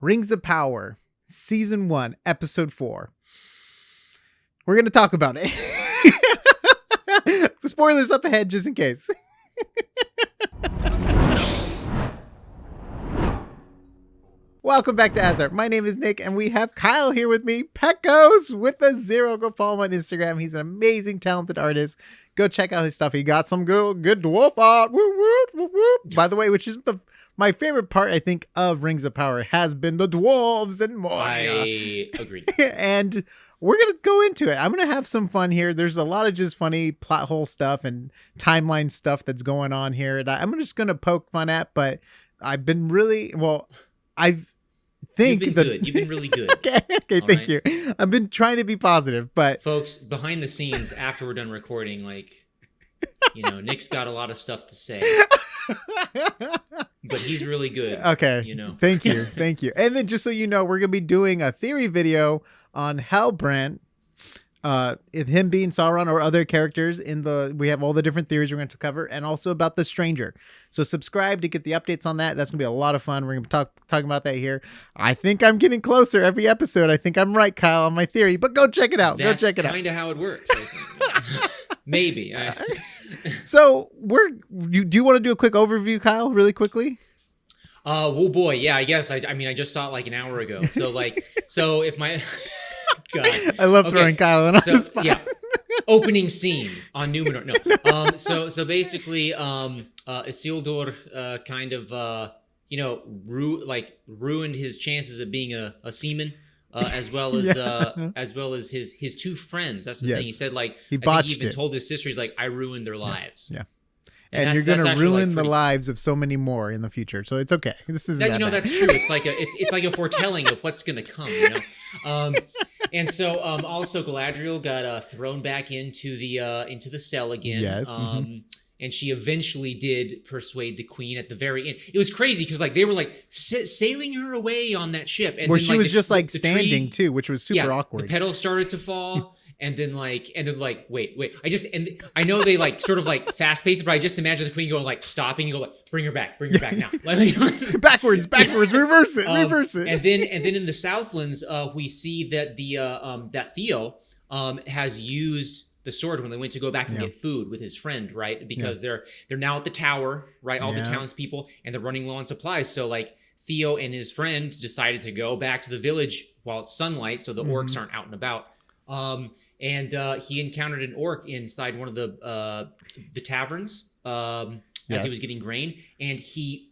Rings of Power, Season 1, Episode 4. We're going to talk about it. Spoilers up ahead just in case. Welcome back to AsArt. My name is Nick, and we have Kyle here with me. Pecos with a 0. Go follow him on Instagram. He's an amazing, talented artist. Go check out his stuff. He got some good dwarf art. Woo, woo, woo, woo. By the way, which is my favorite part, I think, of Rings of Power has been the dwarves and more. I agree. And we're going to go into it. I'm going to have some fun here. There's a lot of just funny plot hole stuff and timeline stuff that's going on here that I'm just going to poke fun at, but I've been really, You've been really good. Okay, thank you. I've been trying to be positive, but folks, behind the scenes, after we're done recording, Nick's got a lot of stuff to say, but he's really good. Okay, thank you. And then just so you know, we're gonna be doing a theory video on Halbrand. Him being Sauron or other characters we have all the different theories we're going to cover, and also about the Stranger. So subscribe to get the updates on that. That's gonna be a lot of fun. We're gonna be talking about that here. I think I'm getting closer every episode. I think I'm right, Kyle, on my theory, but go check it out. That's kind of how it works. Maybe. So do you want to do a quick overview, Kyle, really quickly? Oh boy, yeah. I guess. I just saw it like an hour ago. So if my God. I love throwing Kyle in on the spot. Yeah. Opening scene on Numenor. No. So basically, Isildur kind of ruined his chances of being a seaman, as well as his two friends. That's the thing. He said I think he even told his sister, he's like, I ruined their lives. Yeah. And you're going to ruin the lives of so many more in the future. So it's okay. This is that, that's true. It's like a foretelling of what's going to come, And so also Galadriel got thrown back into the cell again. Yes. And she eventually did persuade the queen at the very end. It was crazy because they were sailing her away on that ship, and where then, she was just the standing tree, too, which was super awkward. The petals started to fall. And then wait. I know they fast paced it, but I just imagine the queen going stopping and go bring her back now. backwards, reverse it. And then in the Southlands, we see that that Theo has used the sword when they went to go back and get food with his friend, right? Because they're now at the tower, right? All the townspeople, and they're running low on supplies. So Theo and his friend decided to go back to the village while it's sunlight, so the orcs aren't out and about. And he encountered an orc inside one of the taverns as he was getting grain, and he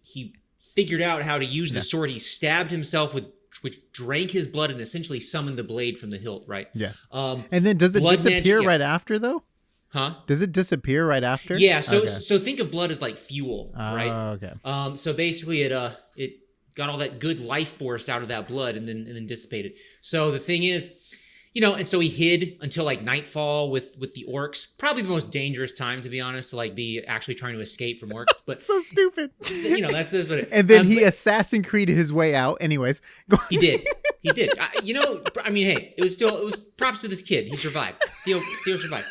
figured out how to use the sword. He stabbed himself which drank his blood and essentially summoned the blade from the hilt, right? Yeah. And then does it disappear right after, though? Huh? Does it disappear right after? Yeah. So think of blood as like fuel, right? Okay. So basically it got all that good life force out of that blood and then dissipated. So the thing is, and so he hid until nightfall with the orcs. Probably the most dangerous time, to be honest, to be actually trying to escape from orcs. But so stupid. That's this. But and then he Assassin Creed his way out. Anyways, he did. Hey, it was props to this kid. He survived. Theo survived.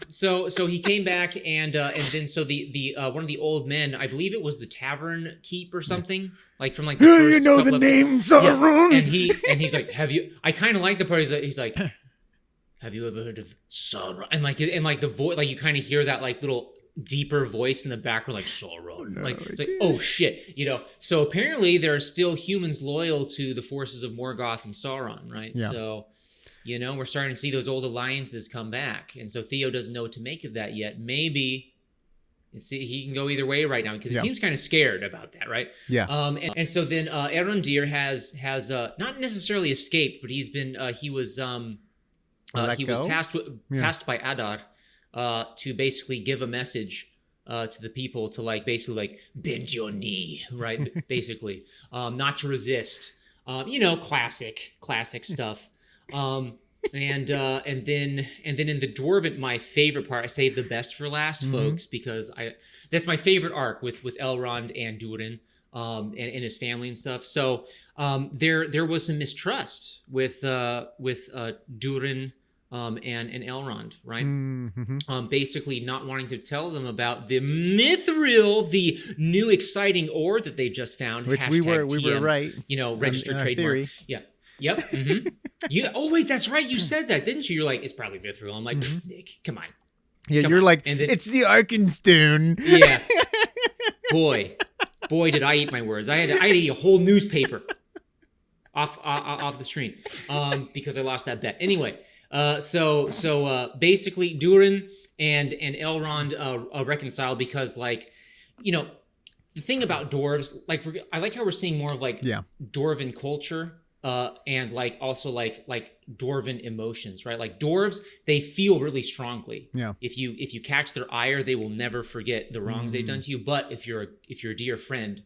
So he came back and then so the one of the old men, I believe it was the tavern keep or something, from the first the name Sauron. Yeah. And he's like, have you? I kind of like the part. He's like, have you ever heard of Sauron? And the voice, you kind of hear that little deeper voice in the background, Sauron. It's oh shit, So apparently there are still humans loyal to the forces of Morgoth and Sauron, right? Yeah. So. We're starting to see those old alliances come back. And so Theo doesn't know what to make of that yet. Maybe he can go either way right now because he seems kind of scared about that, right? Yeah. And so then Arondir has not necessarily escaped, but he was tasked by Adar to basically give a message to the people to bend your knee, right? Basically, not to resist. Classic stuff. And then in the Dwarven, my favorite part, I saved the best for last, folks, because that's my favorite arc with Elrond and Durin, and his family and stuff. So there was some mistrust with Durin and Elrond, right? Mm-hmm. Basically not wanting to tell them about the mithril, the new exciting ore that they just found. Which we were right. Registered trademark. Theory. Yeah. Yep. Mm-hmm. Oh wait, that's right. You said that, didn't you? You're like, it's probably mithril. I'm like, Nick, come on. Yeah, you're like, and then, it's the Arkenstone. Yeah. Boy, did I eat my words. I had to eat a whole newspaper off the screen because I lost that bet. Anyway, so basically, Durin and Elrond reconcile because, like, the thing about dwarves, like, I like how we're seeing more of like dwarven culture. And like also like dwarven emotions, right? Like dwarves, they feel really strongly. Yeah. If you catch their ire, they will never forget the wrongs they've done to you. But if you're a dear friend,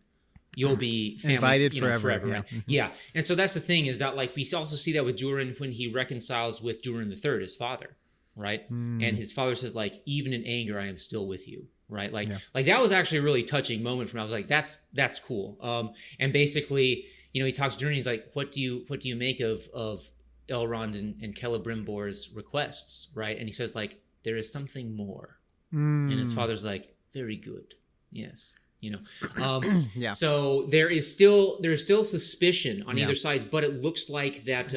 you'll be family, invited forever. Right? Mm-hmm. Yeah. And so that's the thing, is that like we also see that with Durin when he reconciles with Durin III, his father, right? And his father says, like, even in anger, I am still with you. Right. Like that was actually a really touching moment for me. I was like, that's cool. And basically, he talks to Durin. He's like, what do you make of Elrond and Celebrimbor's requests, right? And he says, like, there is something more. And his father's like, very good, yes, So there is still suspicion on either side, but it looks like that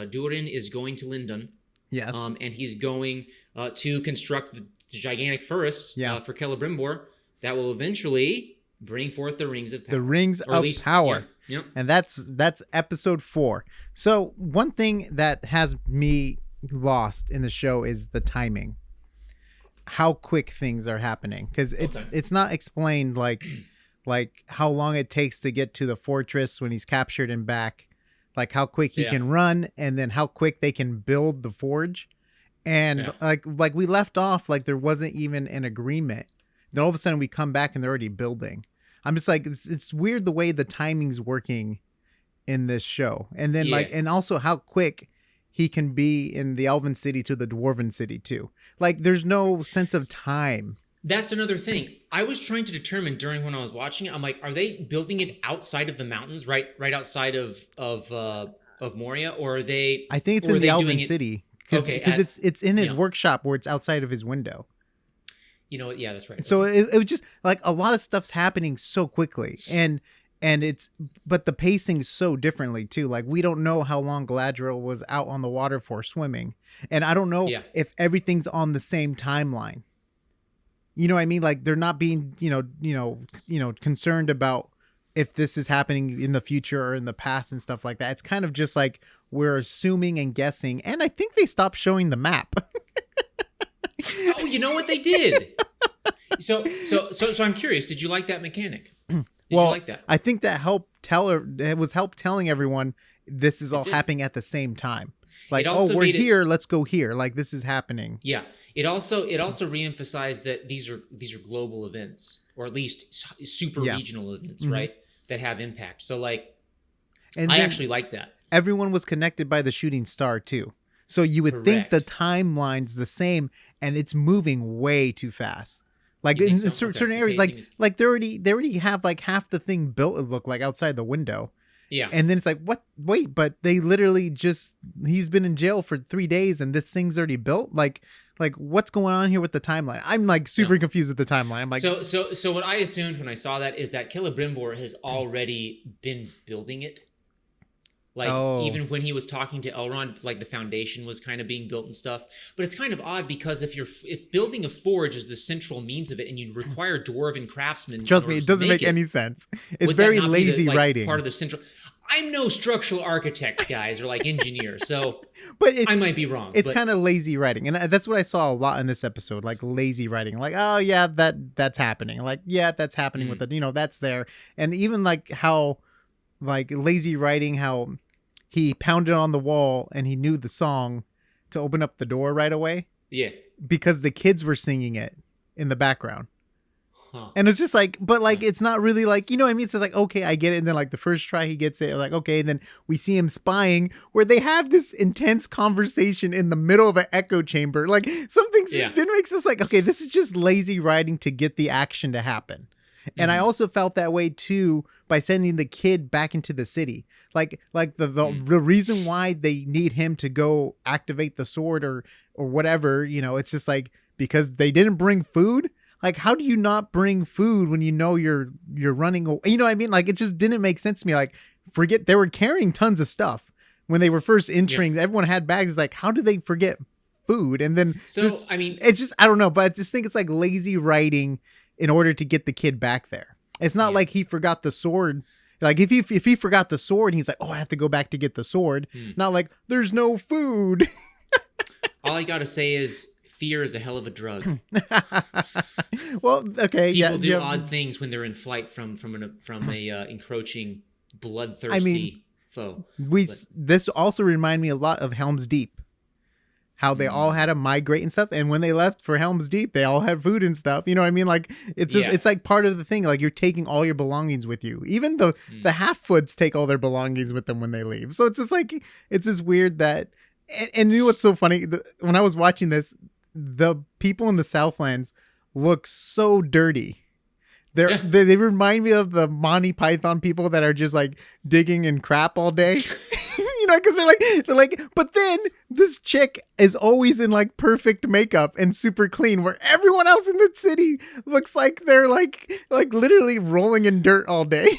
Durin is going to Lindon, and he's going to construct the gigantic forest for Celebrimbor that will eventually bring forth the Rings of Power. The Rings of Power. Yep. And that's episode 4. So one thing that has me lost in the show is the timing. How quick things are happening. Because it's not explained like how long it takes to get to the fortress when he's captured and back. Like how quick he can run, and then how quick they can build the forge. And like we left off like there wasn't even an agreement. Then all of a sudden we come back and they're already building. I'm just like, it's weird the way the timing's working in this show. And then and also how quick he can be in the Elven city to the Dwarven city too. Like there's no sense of time. That's another thing. I was trying to determine during when I was watching it, I'm like, are they building it outside of the mountains, right outside of Moria, or are they? I think it's in the Elven city because it's in his workshop where it's outside of his window. You know what? Yeah, that's right. So it was just like a lot of stuff's happening so quickly, and but the pacing's so differently too. Like we don't know how long Galadriel was out on the water for swimming, and I don't know if everything's on the same timeline. You know what I mean? Like they're not being concerned about if this is happening in the future or in the past and stuff like that. It's kind of just like we're assuming and guessing, and I think they stopped showing the map. Oh, you know what they did? So I'm curious. Did you like that mechanic? Did you like that? I think that helped telling everyone this is all happening at the same time. Like, we're here, let's go here. Like this is happening. Yeah. It also reemphasized that these are global events, or at least super regional events, right? That have impact. So like, I actually like that. Everyone was connected by the shooting star too. So you would think the timeline's the same, and it's moving way too fast. Like in certain areas, like they already have like half the thing built. It looked like outside the window. Yeah. And then it's like, what? Wait, but they literally he's been in jail for 3 days, and this thing's already built. Like what's going on here with the timeline? I'm like super confused with the timeline. I'm like, so what I assumed when I saw that is that Celebrimbor has already been building it. Like, even when he was talking to Elrond, like the foundation was kind of being built and stuff. But it's kind of odd because if building a forge is the central means of it, and you require dwarven craftsmen, trust me, it doesn't make any sense. It's very lazy writing. Part of the central. I'm no structural architect, guys, or like engineer, so but I might be wrong. It's kind of lazy writing, and that's what I saw a lot in this episode, like lazy writing. Like, oh yeah, that's happening. Like, yeah, that's happening with the, that's there, and even like how, like lazy writing, how he pounded on the wall and he knew the song to open up the door right away. Yeah, because the kids were singing it in the background. And it's just like, but like, it's not really like, you know what I mean? It's like, okay, I get it. And then like the first try he gets it, like, okay. And then we see him spying where they have this intense conversation in the middle of an echo chamber. Like some things just didn't make sense. Like, okay, this is just lazy writing to get the action to happen. And I also felt that way too by sending the kid back into the city. Like the reason why they need him to go activate the sword or whatever, it's just like because they didn't bring food. Like, how do you not bring food when you're running away? You know what I mean? Like, it just didn't make sense to me. Like, forget they were carrying tons of stuff when they were first entering. Everyone had bags. It's like, how do they forget food? And then it's just, I don't know, but I just think it's like lazy writing in order to get the kid back there. It's not like he forgot the sword. Like if he forgot the sword, he's like, oh, I have to go back to get the sword. Not like there's no food. All I got to say is fear is a hell of a drug. Well, okay. People do odd things when they're in flight from a encroaching, bloodthirsty foe. This also reminded me a lot of Helm's Deep. How they all had to migrate and stuff, and when they left for Helm's Deep, they all had food and stuff. You know what I mean? Like it's just, it's like part of the thing. Like you're taking all your belongings with you. Even the half-foots take all their belongings with them when they leave. So it's just like it's just weird that. And you know what's so funny? When I was watching this, the people in the Southlands look so dirty. They remind me of the Monty Python people that are just like digging in crap all day. Because they're like, but then this chick is always in like perfect makeup and super clean, where everyone else in the city looks like they're like literally rolling in dirt all day.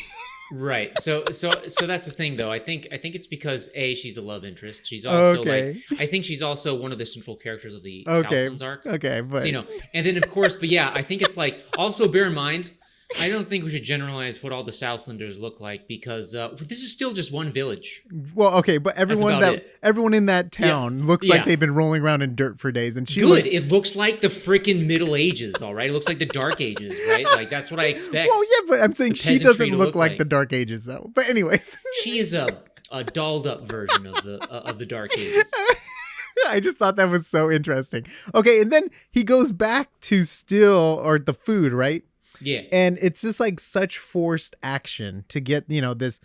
Right. So that's the thing, though. I think it's because she's a love interest. She's also I think she's also one of the central characters of the Southlands arc. Okay, but so, and then of course, but yeah, I think it's like also bear in mind. I don't think we should generalize what all the Southlanders look like because this is still just one village. Well, okay, but everyone in that town looks like they've been rolling around in dirt for days, and it looks like the freaking Middle Ages. All right, it looks like the Dark Ages, right? Like that's what I expect. Well, yeah, but I'm saying she doesn't look like the Dark Ages, though. But anyways, she is a dolled up version of the Dark Ages. I just thought that was so interesting. Okay, and then he goes back to steal the food, right? Yeah. And it's just like such forced action to get, this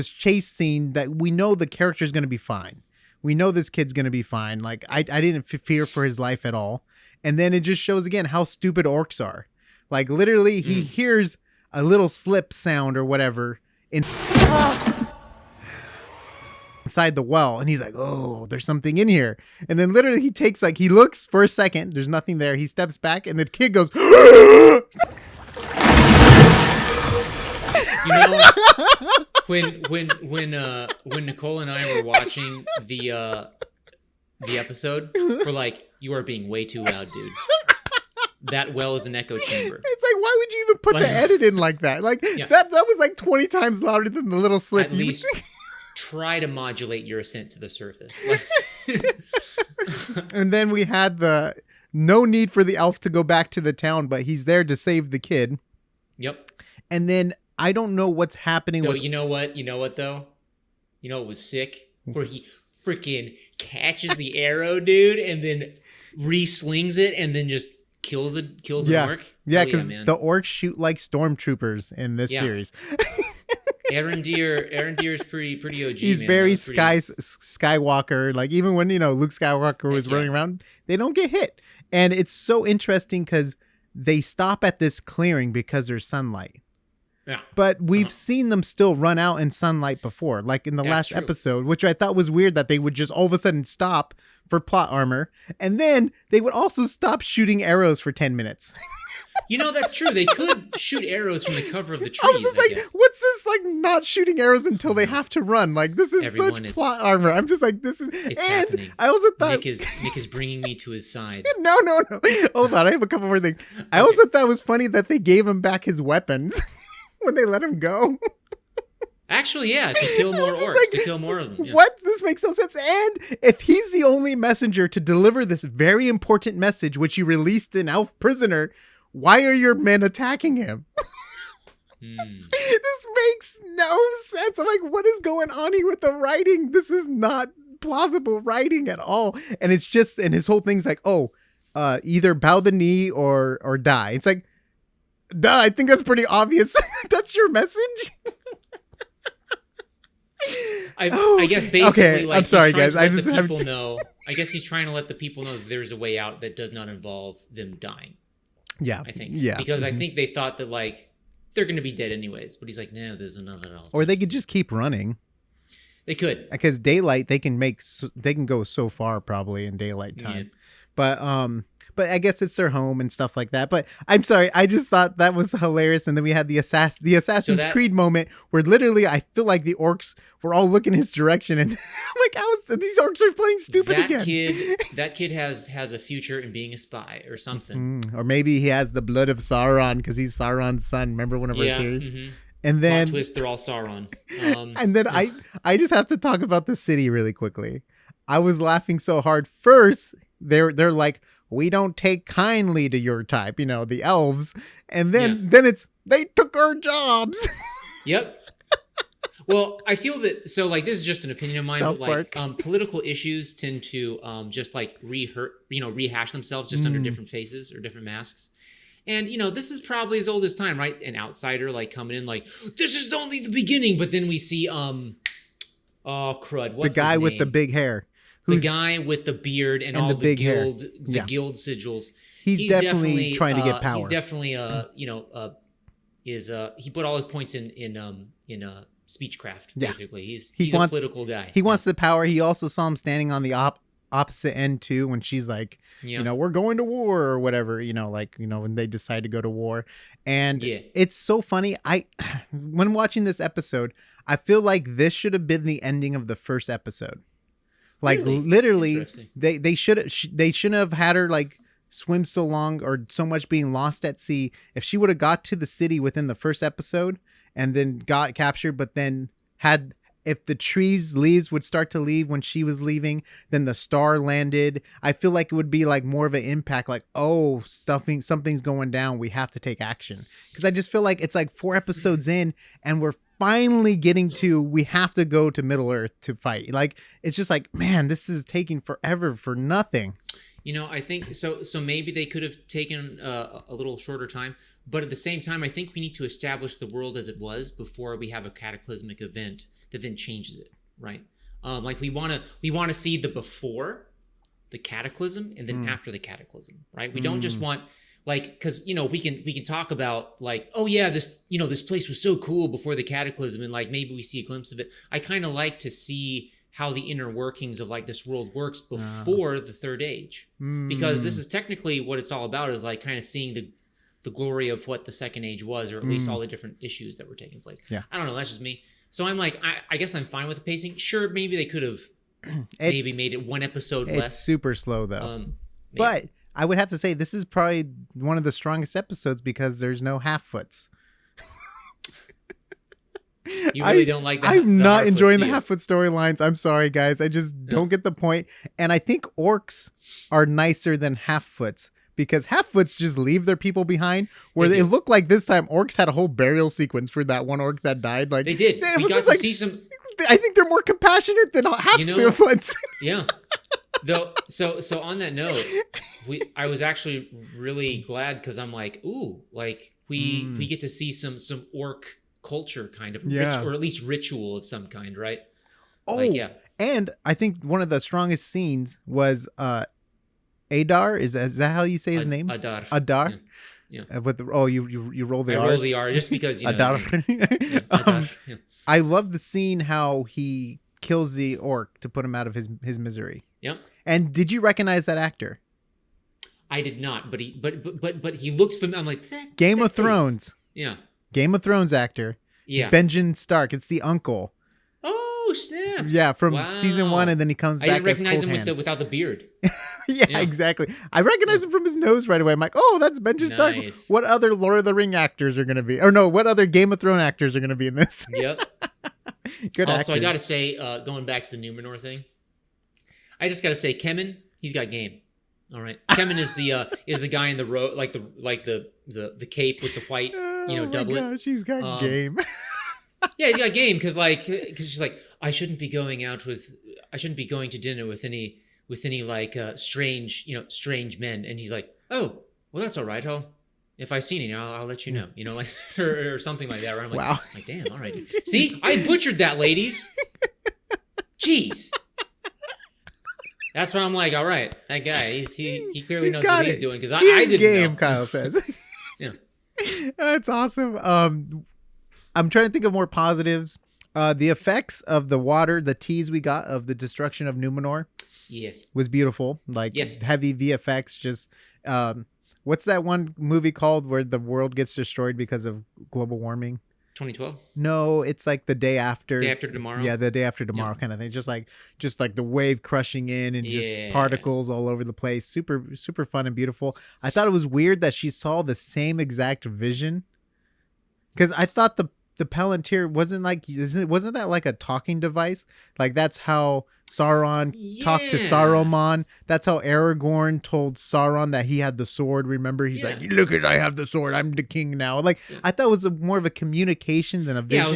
chase scene that we know the character's going to be fine. We know this kid's going to be fine. Like I didn't fear for his life at all. And then it just shows again how stupid orcs are. Like literally he hears a little slip sound or whatever inside the well, and he's like, oh, there's something in here. And then literally he looks for a second, there's nothing there, he steps back, and the kid goes when Nicole and I were watching the episode, we're like, you are being way too loud, dude. That well is an echo chamber. It's like, why would you even put the edit in like that? Like that was like 20 times louder than the little slip. At least try to modulate your ascent to the surface. And then we had the no need for the elf to go back to the town, but he's there to save the kid. Yep. And then I don't know what's happening. So you know what though? You know what was sick? Where he freaking catches the arrow, dude, and then re-slings it and then just kills an orc. Yeah, because the orcs shoot like stormtroopers in this series. Arendir is pretty OG. He's very Skywalker. Like even when Luke Skywalker was running around, they don't get hit. And it's so interesting because they stop at this clearing because there's sunlight. Yeah. But we've seen them still run out in sunlight before, like in the last episode, which I thought was weird that they would just all of a sudden stop for plot armor, and then they would also stop shooting arrows for 10 minutes. That's true. They could shoot arrows from the cover of the trees. I was just like, what's this, like, not shooting arrows until they have to run? Like, this is such plot armor. I'm just like, this is... It's happening. I also thought... Nick is bringing me to his side. No. Hold on, I have a couple more things. I also thought it was funny that they gave him back his weapons when they let him go. Actually, yeah, to kill more orcs, to kill more of them. Yeah. What? This makes no sense. And if he's the only messenger to deliver this very important message, which you released an elf prisoner, why are your men attacking him? This makes no sense. I'm like, what is going on here with the writing? This is not plausible writing at all. And it's just, and his whole thing's like, either bow the knee or die. It's like, duh, I think that's pretty obvious. That's your message? I guess basically, like, I'm sorry, guys. I guess he's trying to let the people know that there's a way out that does not involve them dying. Yeah. I think. Yeah. Because I think they thought that like they're going to be dead anyways. But he's like, no, there's another alternative. Or they could just keep running. They could. Because daylight, they can go so far probably in daylight time. Yeah. But I guess it's their home and stuff like that. But I'm sorry, I just thought that was hilarious. And then we had the Assassin's Creed moment where literally I feel like the orcs were all looking his direction, and I'm like, these orcs are playing stupid again. That kid has a future in being a spy or something. Or maybe he has the blood of Sauron because he's Sauron's son. Remember one of our theories? Mm-hmm. And then plot twist, they're all Sauron. And then I just have to talk about the city really quickly. I was laughing so hard. First, they're like, we don't take kindly to your type, the elves. And then it's, they took our jobs. Yep. Well, I feel that, so like, this is just an opinion of mine, South but like political issues tend to just like rehash themselves just under different faces or different masks. And, this is probably as old as time, right? An outsider like coming in like, this is only the beginning. But then we see, oh crud. What's the guy his name? with the big hair. The guy with the beard and all the guild, guild sigils. He's definitely trying to get power. He's definitely, he put all his points in speechcraft. Basically, he's a political guy. He wants the power. He also saw him standing on the opposite end too when she's like, we're going to war or whatever. When they decide to go to war, and it's so funny. When watching this episode, I feel like this should have been the ending of the first episode. Like really? Literally, they shouldn't have had her like swim so long or so much being lost at sea. If she would have got to the city within the first episode and then got captured, but then if the leaves would start to leave when she was leaving, then the star landed. I feel like it would be like more of an impact. Like, oh, something's going down. We have to take action. Because I just feel like it's like 4 episodes in, and we're finally getting to, we have to go to Middle Earth to fight. Like, it's just like, man, this is taking forever for nothing. I think so maybe they could have taken a little shorter time, but at the same time, I think we need to establish the world as it was before we have a cataclysmic event that then changes it, right? Like we want to see the before the cataclysm and then after the cataclysm, right? We don't just want, like, because we can talk about like, oh yeah, this this place was so cool before the cataclysm, and like maybe we see a glimpse of it. I kind of like to see how the inner workings of like this world works before the third age, because this is technically what it's all about, is like kind of seeing the glory of what the second age was, or at least all the different issues that were taking place. Yeah, I don't know. That's just me. So I'm like, I guess I'm fine with the pacing. Sure, maybe they could have maybe made it 1 episode less. It's super slow though. But I would have to say this is probably one of the strongest episodes because there's no half-foots. You really don't like that? I'm not enjoying the half-foot storylines. I'm sorry, guys. I just don't get the point. And I think orcs are nicer than half-foots, because half-foots just leave their people behind, where it looked like this time orcs had a whole burial sequence for that one orc that died. Like, they did. We got to see some. I think they're more compassionate than half-foots. Yeah. Though, so on that note, I was actually really glad, because I'm like, ooh, like we get to see some orc culture kind of, or at least ritual of some kind, right? Oh, like, yeah. And I think one of the strongest scenes was Adar. Is that how you say his name? Adar. Yeah. With you roll the R's. I roll the R just because Adar. Adar. I love the scene how he kills the orc to put him out of his misery. Yep. And did you recognize that actor? I did not, but he looked familiar. I'm like, Game of Thrones. Yeah. Game of Thrones actor. Yeah. Benjen Stark. It's the uncle. Oh, snap. Yeah, from season 1, and then he comes back. I didn't recognize him without the beard. yeah, exactly. I recognize him from his nose right away. I'm like, oh, that's Benjen Stark. What other Lord of the Ring actors are going to be? Or no, what other Game of Thrones actors are going to be in this? Yep. Good Also, I got to say, going back to the Numenor thing, I just got to say, Kemen, he's got game. All right, Kemen is the guy in the road, like the cape with the white, doublet. Gosh, he's got game. Yeah, he's got game because she's like, I shouldn't be going to dinner with any strange men, and he's like, oh, well, that's all right. If I see any, I'll let you know, like or something like that. Right? I'm like, wow. Like, damn, all right, dude. See, I butchered that, ladies. Jeez. That's why I'm like, all right, that guy, he clearly He's knows got what he's it. doing because I He is didn't game, know. Kyle says. Yeah. That's awesome. I'm trying to think of more positives. The effects of the water, the tease we got of the destruction of Numenor Yes. was beautiful. Like Yes. heavy VFX. Just what's that one movie called where the world gets destroyed because of global warming? 2012. No, it's like the day after. Day after tomorrow. Yeah, the day after tomorrow kind of thing. Just like the wave crushing in and just particles all over the place. Super super fun and beautiful. I thought it was weird that she saw the same exact vision. Because I thought the Palantir wasn't that like a talking device? Like that's how Sauron talked to Saruman. That's how Aragorn told Sauron that he had the sword. Remember, he's like, "Look at, I have the sword. I'm the king now." Like I thought it was more of a communication than a vision. Yeah,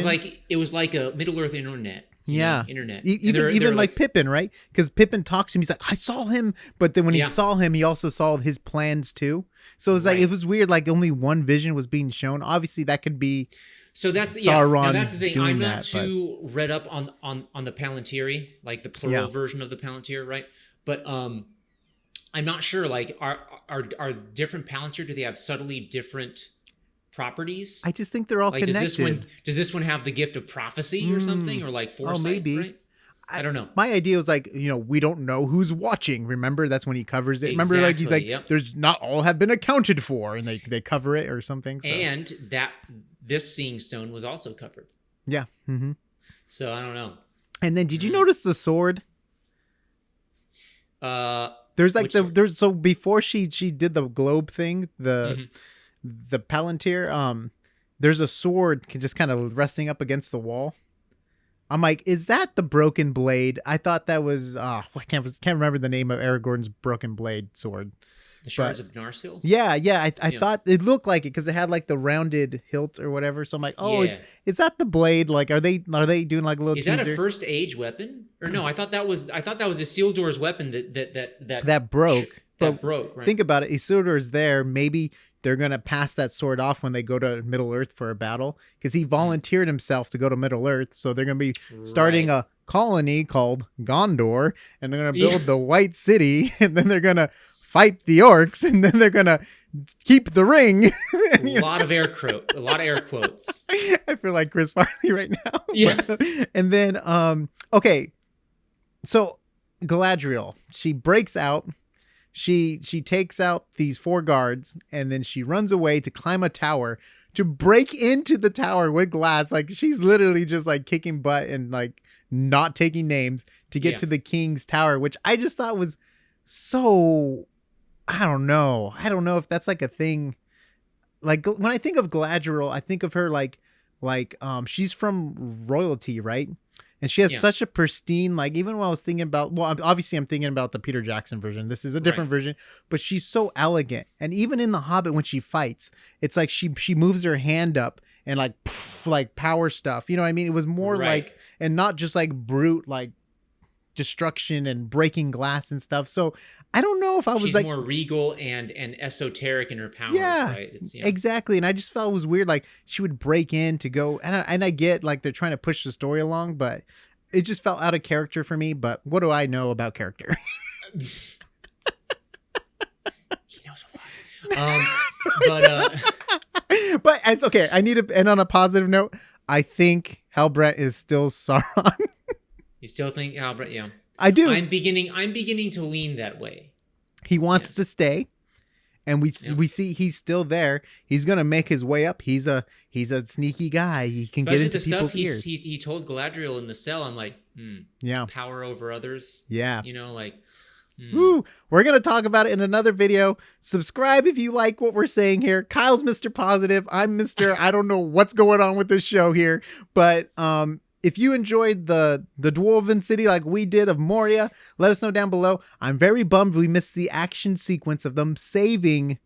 it was like a Middle Earth internet. Internet. Even like Pippin, right? Because Pippin talks to him. He's like, "I saw him," but then when he saw him, he also saw his plans too. So it was like it was weird. Like only one vision was being shown. Obviously, that could be. So that's Sauron. Now that's the thing. I'm not that, too read up on the Palantiri, like the plural version of the Palantir, right? But I'm not sure. Like, are different Palantir? Do they have subtly different properties? I just think they're all connected. Does this one have the gift of prophecy or something, or like foresight? Oh, maybe. Right? I don't know. My idea was like, we don't know who's watching. Remember, that's when he covers it. Remember, like he's like, "There's not all have been accounted for," and they cover it or something. So. And that this seeing stone was also covered. Yeah. Mm-hmm. So I don't know. And then, did you notice the sword? There's like so before she did the globe thing, the Palantir, there's a sword just kind of resting up against the wall. I'm like, is that the broken blade? I thought that was I can't remember the name of Aragorn's broken blade sword. The Shards of Narsil? Yeah. I thought it looked like it because it had like the rounded hilt or whatever. So I'm like, is that the blade? Like, are they doing like a little? Is that a first age weapon? Or no? I thought that was Isildur's weapon that broke. That broke. Right? Think about it. Isildur's there. Maybe they're gonna pass that sword off when they go to Middle Earth for a battle because he volunteered himself to go to Middle Earth. So they're gonna be starting a colony called Gondor, and they're gonna build the White City, and then they're gonna fight the orcs, and then they're gonna keep the ring. A lot of air quotes. I feel like Chris Farley right now. Yeah. And then okay, so Galadriel, she breaks out. She takes out these 4 guards, and then she runs away to climb a tower to break into the tower with glass. Like she's literally just like kicking butt and like not taking names to get to the king's tower, which I just thought was so. I don't know if that's like a thing. Like when I think of Galadriel, I think of her like she's from royalty, right? And she has such a pristine, like even when I was thinking about, well, obviously I'm thinking about the Peter Jackson version. This is a different version, but she's so elegant. And even in The Hobbit, when she fights, it's like she moves her hand up and like power stuff. You know what I mean? It was more like, and not just like brute, like destruction and breaking glass and stuff. So I don't know if I was she's like more regal and esoteric in her powers, right? Exactly. And I just felt it was weird. Like she would break in to go, and I get like they're trying to push the story along, but it just felt out of character for me. But what do I know about character? He knows a lot. But it's okay. I need to end on a positive note. I think Halbrand is still Sauron. You still think Halbrand? Yeah. I do. I'm beginning to lean that way. He wants to stay, and we see he's still there. He's gonna make his way up. He's a sneaky guy. He can get into people's ears. He told Galadriel in the cell. I'm like, power over others. Yeah, like. Woo. We're gonna talk about it in another video. Subscribe if you like what we're saying here. Kyle's Mr. Positive. I'm Mr. I don't know what's going on with this show here, but if you enjoyed the Dwarven City like we did of Moria, let us know down below. I'm very bummed we missed the action sequence of them saving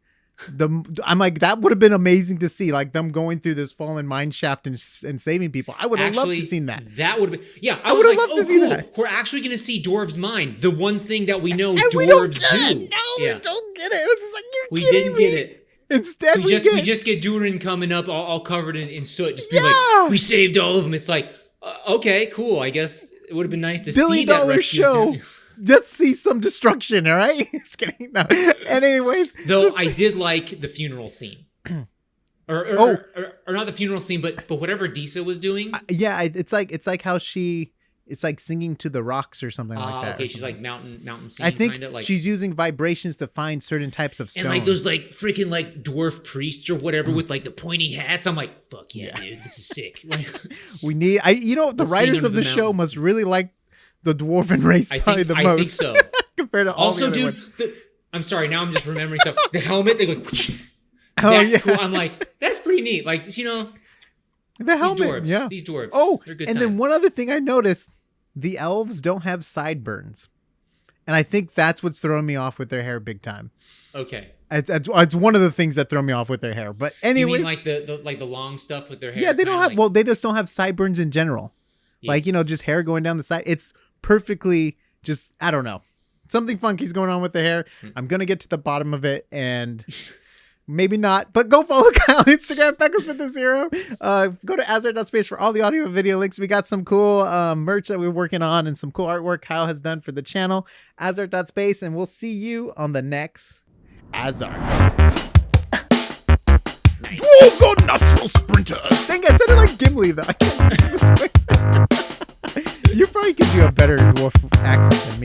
I'm like, that would have been amazing to see, like them going through this fallen mine shaft and saving people. I would have loved to seen that. That would have been, I would have loved to see that. We're actually going to see Dwarves mine, the one thing that we know dwarves do. No, don't get it. It was just like, we didn't get it. Instead, we just get Durin coming up all covered in soot, just be like, we saved all of them. It's like, okay, cool. I guess it would have been nice to see that rescue. let's see some destruction. All right, just kidding. No. And anyways, though I did like the funeral scene. Or not the funeral scene, but whatever Disa was doing. Yeah, it's like how it's like singing to the rocks or something like that. Okay, she's like mountain scene. I think kinda, like, she's using vibrations to find certain types of stones. And like those like freaking like dwarf priests or whatever with like the pointy hats. I'm like, fuck yeah, dude, this is sick. Like, we need. The writers of the show must really like the dwarven race probably the most. I think so. Compared to all the other dude. I'm sorry, now I'm just remembering stuff. The helmet, they go. That's cool. I'm like, that's pretty neat. Like, the helmet. These dwarves. Oh, they're good. And then one other thing I noticed: the elves don't have sideburns, and I think that's what's throwing me off with their hair big time. Okay. It's one of the things that throw me off with their hair. But anyway, you mean like the long stuff with their hair? Yeah, they don't have. Well, they just don't have sideburns in general. Yeah. Like just hair going down the side. It's perfectly just. I don't know. Something funky's going on with the hair. I'm gonna get to the bottom of it and. Maybe not, but go follow Kyle on Instagram, PeckleSmith0. Go to AsArt.space for all the audio and video links. We got some cool merch that we're working on and some cool artwork Kyle has done for the channel, AsArt.space, and we'll see you on the next AsArt. Nice. Oh, go nuts, sprinter! Dang, I said it like Gimli, though. I can't do this voice. You probably could do a better dwarf accent than me.